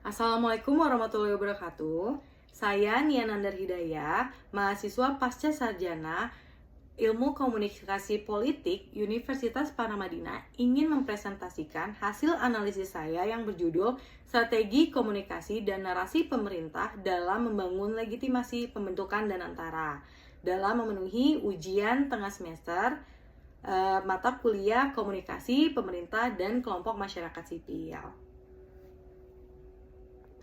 Assalamualaikum warahmatullahi wabarakatuh. Saya Nia Nandar Hidayah, mahasiswa pasca sarjana Ilmu Komunikasi Politik Universitas Paramadina, ingin mempresentasikan hasil analisis saya yang berjudul Strategi Komunikasi dan Narasi Pemerintah dalam Membangun Legitimasi Pembentukan dan Antara dalam memenuhi ujian tengah semester mata kuliah Komunikasi Pemerintah dan Kelompok Masyarakat Sipil.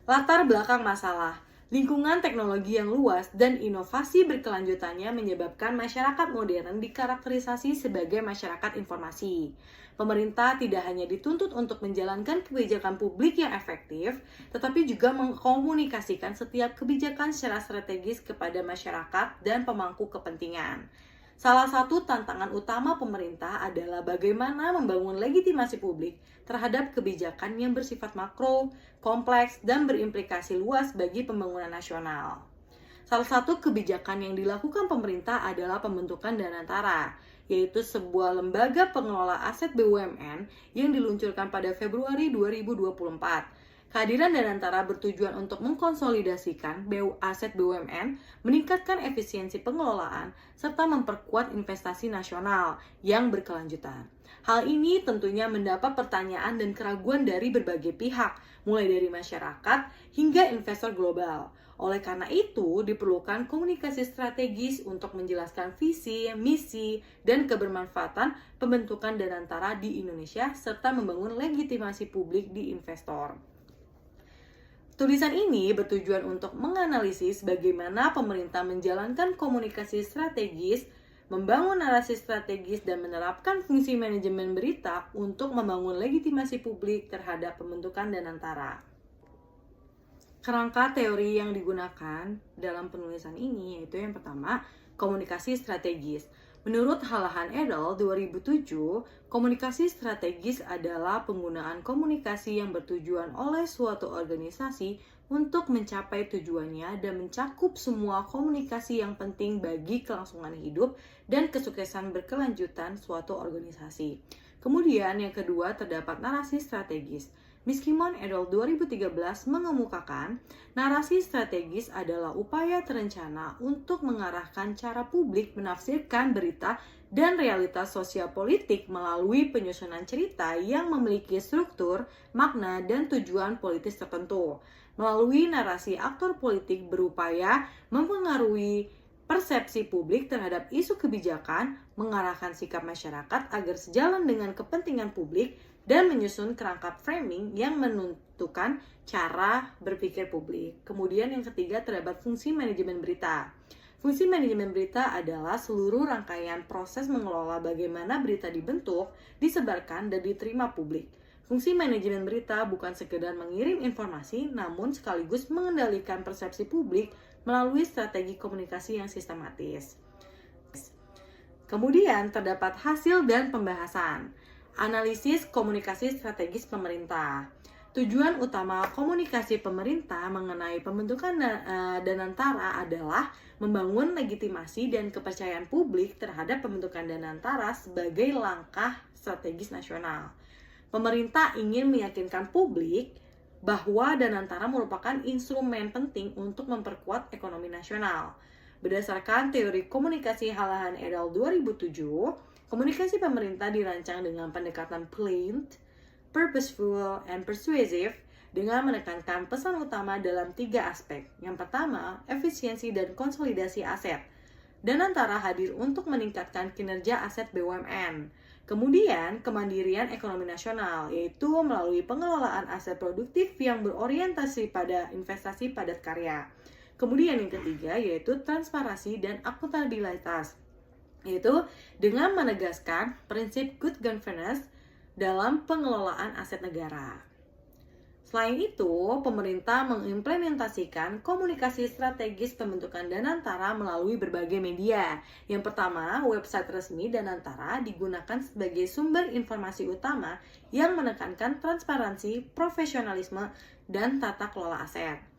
Latar belakang masalah, lingkungan teknologi yang luas dan inovasi berkelanjutannya menyebabkan masyarakat modern dikarakterisasi sebagai masyarakat informasi. Pemerintah tidak hanya dituntut untuk menjalankan kebijakan publik yang efektif, tetapi juga mengkomunikasikan setiap kebijakan secara strategis kepada masyarakat dan pemangku kepentingan. Salah satu tantangan utama pemerintah adalah bagaimana membangun legitimasi publik terhadap kebijakan yang bersifat makro, kompleks, dan berimplikasi luas bagi pembangunan nasional. Salah satu kebijakan yang dilakukan pemerintah adalah pembentukan Danantara, yaitu sebuah lembaga pengelola aset BUMN yang diluncurkan pada Februari 2024. Kehadiran Danantara bertujuan untuk mengkonsolidasikan aset BUMN, meningkatkan efisiensi pengelolaan, serta memperkuat investasi nasional yang berkelanjutan. Hal ini tentunya mendapat pertanyaan dan keraguan dari berbagai pihak, mulai dari masyarakat hingga investor global. Oleh karena itu, diperlukan komunikasi strategis untuk menjelaskan visi, misi, dan kebermanfaatan pembentukan Danantara di Indonesia, serta membangun legitimasi publik di investor. Tulisan ini bertujuan untuk menganalisis bagaimana pemerintah menjalankan komunikasi strategis, membangun narasi strategis, dan menerapkan fungsi manajemen berita untuk membangun legitimasi publik terhadap pembentukan Danantara. Kerangka teori yang digunakan dalam penulisan ini yaitu yang pertama, komunikasi strategis. Menurut Hallahan et al. 2007, komunikasi strategis adalah penggunaan komunikasi yang bertujuan oleh suatu organisasi untuk mencapai tujuannya dan mencakup semua komunikasi yang penting bagi kelangsungan hidup dan kesuksesan berkelanjutan suatu organisasi. Kemudian yang kedua terdapat narasi strategis. Miskimon et al. 2013 mengemukakan, narasi strategis adalah upaya terencana untuk mengarahkan cara publik menafsirkan berita dan realitas sosial politik melalui penyusunan cerita yang memiliki struktur, makna, dan tujuan politis tertentu. Melalui narasi, aktor politik berupaya mempengaruhi persepsi publik terhadap isu kebijakan, mengarahkan sikap masyarakat agar sejalan dengan kepentingan publik, dan menyusun kerangka framing yang menentukan cara berpikir publik. Kemudian yang ketiga terdapat fungsi manajemen berita. Fungsi manajemen berita adalah seluruh rangkaian proses mengelola bagaimana berita dibentuk, disebarkan, dan diterima publik. Fungsi manajemen berita bukan sekedar mengirim informasi, namun sekaligus mengendalikan persepsi publik melalui strategi komunikasi yang sistematis. Kemudian terdapat hasil dan pembahasan. Analisis komunikasi strategis pemerintah. Tujuan utama komunikasi pemerintah mengenai pembentukan Danantara adalah membangun legitimasi dan kepercayaan publik terhadap pembentukan Danantara sebagai langkah strategis nasional. Pemerintah ingin meyakinkan publik bahwa Danantara merupakan instrumen penting untuk memperkuat ekonomi nasional. Berdasarkan teori komunikasi Hallahan et al. 2007, komunikasi pemerintah dirancang dengan pendekatan planned, purposeful, and persuasive dengan menekankan pesan utama dalam 3 aspek. Yang pertama, efisiensi dan konsolidasi aset. Danantara hadir untuk meningkatkan kinerja aset BUMN. Kemudian, kemandirian ekonomi nasional, yaitu melalui pengelolaan aset produktif yang berorientasi pada investasi padat karya. Kemudian yang ketiga, yaitu transparansi dan akuntabilitas, yaitu dengan menegaskan prinsip good governance dalam pengelolaan aset negara. Selain itu, pemerintah mengimplementasikan komunikasi strategis pembentukan Danantara melalui berbagai media. Yang pertama, website resmi Danantara digunakan sebagai sumber informasi utama yang menekankan transparansi, profesionalisme, dan tata kelola aset.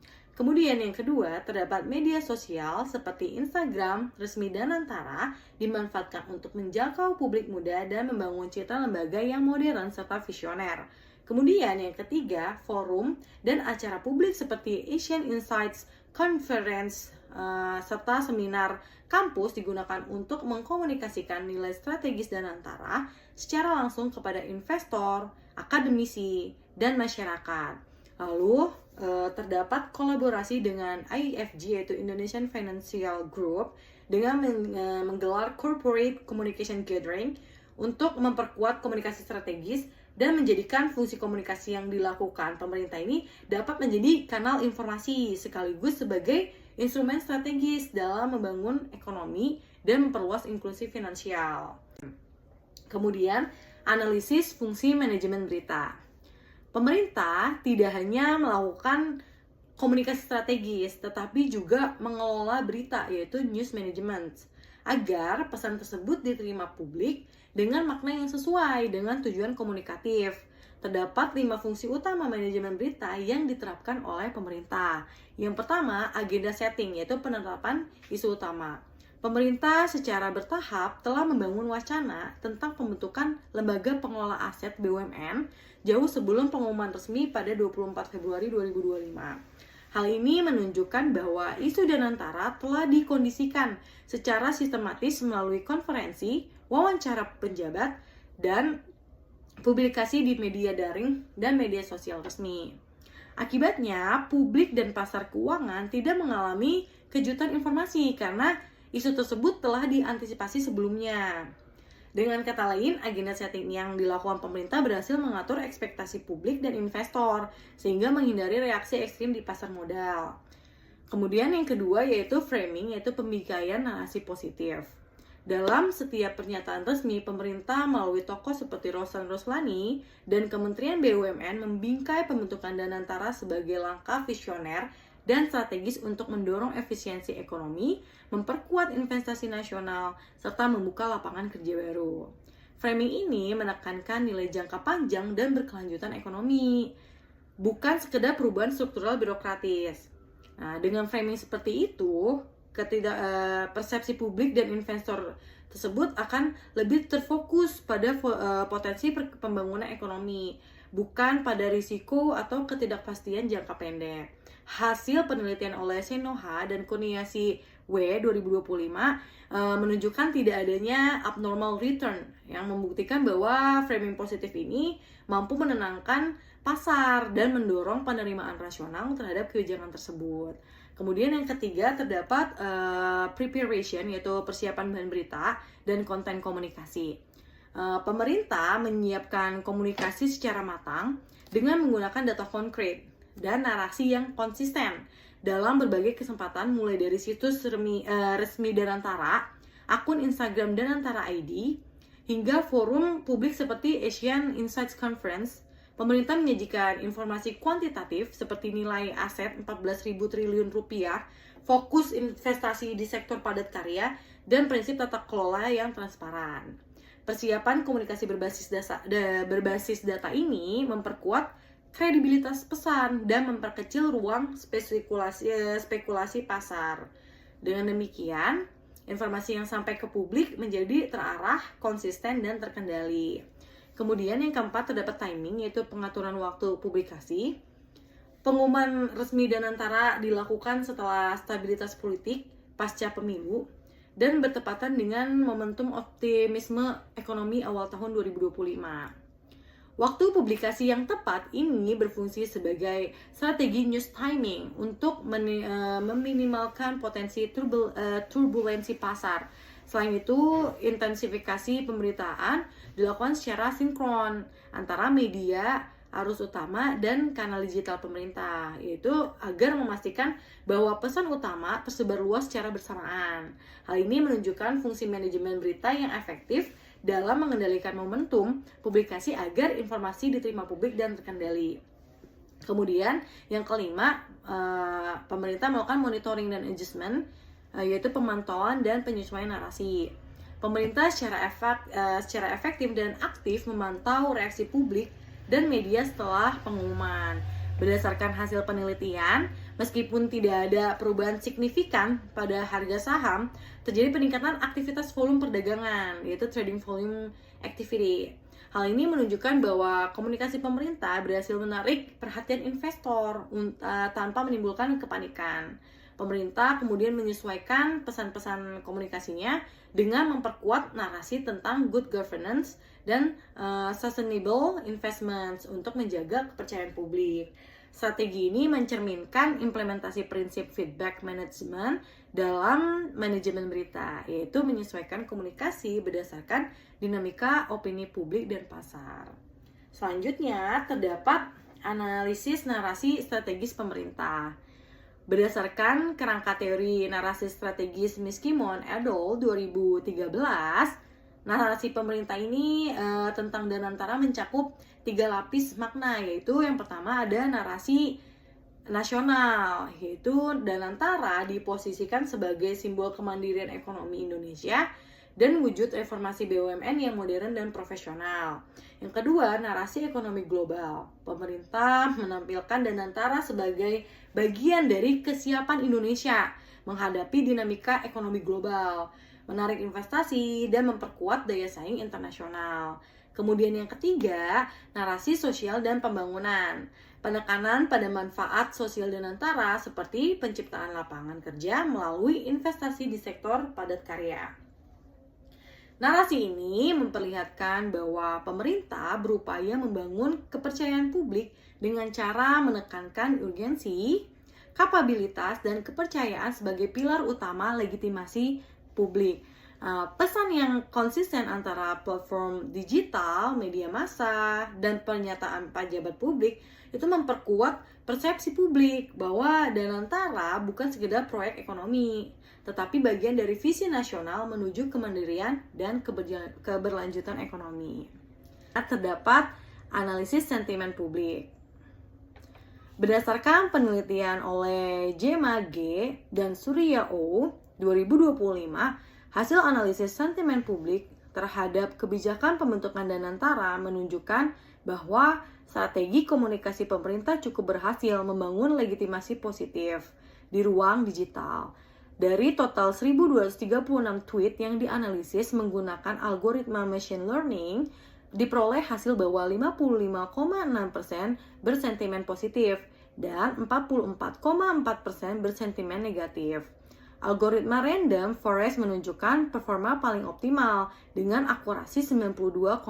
Kemudian yang kedua, terdapat media sosial seperti Instagram resmi Danantara dimanfaatkan untuk menjangkau publik muda dan membangun citra lembaga yang modern serta visioner. Kemudian yang ketiga, forum dan acara publik seperti Asian Insights Conference serta seminar kampus digunakan untuk mengkomunikasikan nilai strategis Danantara secara langsung kepada investor, akademisi, dan masyarakat. Lalu terdapat kolaborasi dengan IFG yaitu Indonesian Financial Group dengan menggelar corporate communication gathering untuk memperkuat komunikasi strategis dan menjadikan fungsi komunikasi yang dilakukan pemerintah ini dapat menjadi kanal informasi sekaligus sebagai instrumen strategis dalam membangun ekonomi dan memperluas inklusi finansial. Kemudian, analisis fungsi manajemen berita. Pemerintah tidak hanya melakukan komunikasi strategis, tetapi juga mengelola berita, yaitu news management, agar pesan tersebut diterima publik dengan makna yang sesuai dengan tujuan komunikatif. Terdapat 5 fungsi utama manajemen berita yang diterapkan oleh pemerintah. Yang pertama, agenda setting, yaitu penetapan isu utama. Pemerintah secara bertahap telah membangun wacana tentang pembentukan lembaga pengelola aset BUMN jauh sebelum pengumuman resmi pada 24 Februari 2025. Hal ini menunjukkan bahwa isu Danantara telah dikondisikan secara sistematis melalui konferensi, wawancara penjabat, dan publikasi di media daring dan media sosial resmi. Akibatnya, publik dan pasar keuangan tidak mengalami kejutan informasi karena isu tersebut telah diantisipasi sebelumnya. Dengan kata lain, agenda setting yang dilakukan pemerintah berhasil mengatur ekspektasi publik dan investor, sehingga menghindari reaksi ekstrim di pasar modal. Kemudian yang kedua yaitu framing, yaitu pembingkaian narasi positif. Dalam setiap pernyataan resmi, pemerintah melalui tokoh seperti Rosan Roslani dan Kementerian BUMN membingkai pembentukan Danantara sebagai langkah visioner dan strategis untuk mendorong efisiensi ekonomi, memperkuat investasi nasional, serta membuka lapangan kerja baru. Framing ini menekankan nilai jangka panjang dan berkelanjutan ekonomi, bukan sekedar perubahan struktural birokratis. Nah, dengan framing seperti itu, persepsi publik dan investor tersebut akan lebih terfokus pada potensi pembangunan ekonomi, bukan pada risiko atau ketidakpastian jangka pendek. Hasil penelitian oleh Senoha dan Kuniasi W 2025 menunjukkan tidak adanya abnormal return yang membuktikan bahwa framing positif ini mampu menenangkan pasar dan mendorong penerimaan rasional terhadap kebijakan tersebut. Kemudian yang ketiga terdapat preparation, yaitu persiapan bahan berita dan konten komunikasi. Pemerintah menyiapkan komunikasi secara matang dengan menggunakan data konkret dan narasi yang konsisten dalam berbagai kesempatan, mulai dari situs resmi Danantara, akun Instagram Danantara ID, hingga forum publik seperti Asian Insights Conference. Pemerintah menyajikan informasi kuantitatif seperti nilai aset 14.000 triliun rupiah, fokus investasi di sektor padat karya, dan prinsip tata kelola yang transparan. Persiapan komunikasi berbasis data ini memperkuat kredibilitas pesan dan memperkecil ruang spekulasi pasar. Dengan demikian, informasi yang sampai ke publik menjadi terarah, konsisten, dan terkendali. Kemudian yang keempat terdapat timing, yaitu pengaturan waktu publikasi. Pengumuman resmi Danantara dilakukan setelah stabilitas politik pasca pemilu dan bertepatan dengan momentum optimisme ekonomi awal tahun 2025. Waktu publikasi yang tepat ini berfungsi sebagai strategi news timing untuk meminimalkan potensi turbulensi pasar. Selain itu, intensifikasi pemberitaan dilakukan secara sinkron antara media, arus utama, dan kanal digital pemerintah, yaitu agar memastikan bahwa pesan utama tersebar luas secara bersamaan. Hal ini menunjukkan fungsi manajemen berita yang efektif dalam mengendalikan momentum publikasi agar informasi diterima publik dan terkendali. Kemudian yang kelima, pemerintah melakukan monitoring dan adjustment, yaitu pemantauan dan penyesuaian narasi. Pemerintah secara efektif dan aktif memantau reaksi publik dan media setelah pengumuman. Berdasarkan hasil penelitian, meskipun tidak ada perubahan signifikan pada harga saham, terjadi peningkatan aktivitas volume perdagangan, yaitu trading volume activity. Hal ini menunjukkan bahwa komunikasi pemerintah berhasil menarik perhatian investor tanpa menimbulkan kepanikan. Pemerintah kemudian menyesuaikan pesan-pesan komunikasinya dengan memperkuat narasi tentang good governance dan sustainable investments untuk menjaga kepercayaan publik. Strategi ini mencerminkan implementasi prinsip feedback management dalam manajemen berita, yaitu menyesuaikan komunikasi berdasarkan dinamika opini publik dan pasar. Selanjutnya, terdapat analisis narasi strategis pemerintah. Berdasarkan kerangka teori narasi strategis Miskimon et al. 2013, narasi pemerintah ini tentang Danantara mencakup 3 lapis makna, yaitu yang pertama ada narasi nasional, yaitu Danantara diposisikan sebagai simbol kemandirian ekonomi Indonesia dan wujud reformasi BUMN yang modern dan profesional. Yang kedua, narasi ekonomi global. Pemerintah menampilkan Danantara sebagai bagian dari kesiapan Indonesia menghadapi dinamika ekonomi global, menarik investasi, dan memperkuat daya saing internasional. Kemudian yang ketiga, narasi sosial dan pembangunan. Penekanan pada manfaat sosial Danantara seperti penciptaan lapangan kerja melalui investasi di sektor padat karya. Narasi ini memperlihatkan bahwa pemerintah berupaya membangun kepercayaan publik dengan cara menekankan urgensi, kapabilitas, dan kepercayaan sebagai pilar utama legitimasi publik. Pesan yang konsisten antara platform digital, media massa, dan pernyataan pejabat publik itu memperkuat persepsi publik bahwa Danantara bukan sekedar proyek ekonomi, tetapi bagian dari visi nasional menuju kemandirian dan keberlanjutan ekonomi. Terdapat analisis sentimen publik. Berdasarkan penelitian oleh Jema G. dan Surya O. 2025, hasil analisis sentimen publik terhadap kebijakan pembentukan Danantara menunjukkan bahwa strategi komunikasi pemerintah cukup berhasil membangun legitimasi positif di ruang digital. Dari total 1.236 tweet yang dianalisis menggunakan algoritma machine learning, diperoleh hasil bahwa 55,6% bersentimen positif dan 44,4% bersentimen negatif. Algoritma random forest menunjukkan performa paling optimal dengan akurasi 92,36%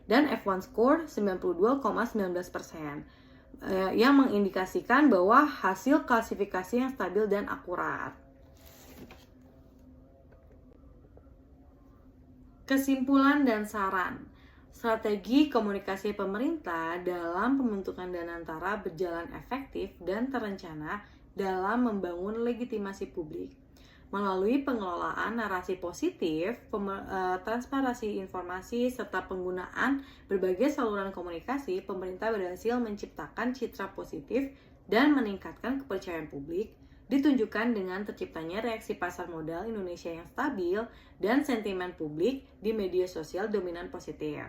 dan F1 score 92,19%, yang mengindikasikan bahwa hasil klasifikasi yang stabil dan akurat. Kesimpulan dan saran. Strategi komunikasi pemerintah dalam pembentukan Danantara berjalan efektif dan terencana dalam membangun legitimasi publik. Melalui pengelolaan narasi positif, transparansi informasi, serta penggunaan berbagai saluran komunikasi, pemerintah berhasil menciptakan citra positif dan meningkatkan kepercayaan publik, ditunjukkan dengan terciptanya reaksi pasar modal Indonesia yang stabil dan sentimen publik di media sosial dominan positif.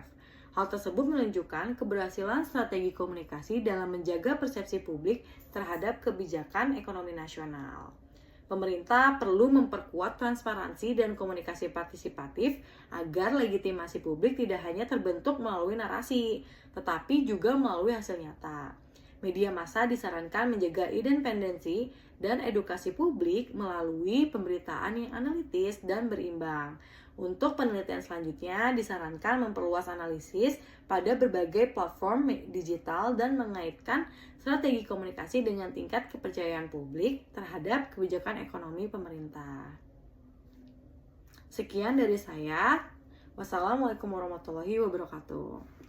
Hal tersebut menunjukkan keberhasilan strategi komunikasi dalam menjaga persepsi publik terhadap kebijakan ekonomi nasional. Pemerintah perlu memperkuat transparansi dan komunikasi partisipatif agar legitimasi publik tidak hanya terbentuk melalui narasi, tetapi juga melalui hasil nyata. Media massa disarankan menjaga independensi dan edukasi publik melalui pemberitaan yang analitis dan berimbang. Untuk penelitian selanjutnya, disarankan memperluas analisis pada berbagai platform digital dan mengaitkan strategi komunikasi dengan tingkat kepercayaan publik terhadap kebijakan ekonomi pemerintah. Sekian dari saya. Wassalamualaikum warahmatullahi wabarakatuh.